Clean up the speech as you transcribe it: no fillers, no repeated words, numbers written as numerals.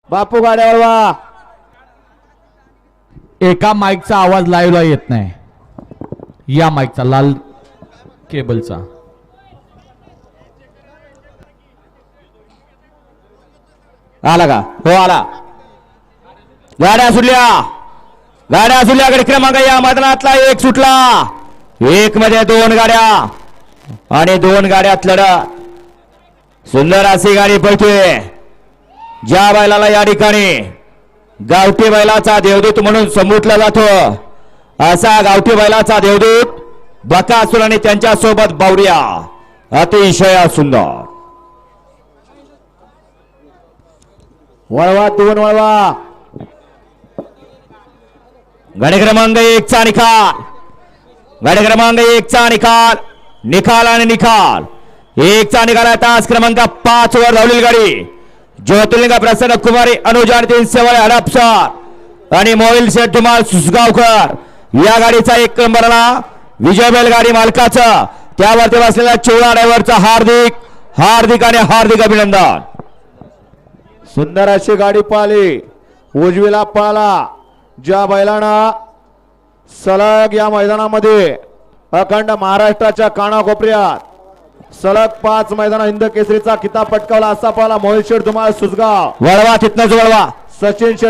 बापू गाड्या वळवा. एका माईकचा आवाज लाईव्हला येत नाही, या माईकचा लाल केबलचा. आला का? हो आला. गाड्या सुटल्या गडी क्रमांक या मैदानातला एक सुटला. एक मध्ये दोन गाड्या आणि दोन गाड्यात लढत. सुंदर अशी गाडी पळतोय. ज्या बैलाला या ठिकाणी गावठी बैलाचा देवदूत म्हणून संबोधला जातो, असा गावठी बैलाचा देवदूत बकासूर आणि त्यांच्या सोबत बावरिया. अतिशय सुंदर. वळवा दोन वळवा. गाडी क्रमांक 1 चा निकाल. गाडी क्रमांक 1 चा निकाल आणि निकाल 1 चा निकाल. तास क्रमांक 5 वर धावलेली गाडी ज्योतिर्लिंग प्रसन्न कुमारी अनुजा 3 हडपसर आणि मोबाईल शेठ धुमाळ सुसगावकर या गाडीचा 1 नंबरला विजय बैलगाडी मालकाचं त्यावरती बसलेल्या चिवळा ड्रायव्हरचा हार्दिक अभिनंदन. सुंदर अशी गाडी पाहिली. उजवीला पळाला ज्या बैलांना सलग या मैदानामध्ये अखंड महाराष्ट्राच्या कानाकोपऱ्यात सलग 5 मैदान हिंद केसरीचा किताब पटकावला असा पळाला मोहित शेठ धुमाळ सुसगाव. वळवा तिथनच वळवा. सचिन शेठ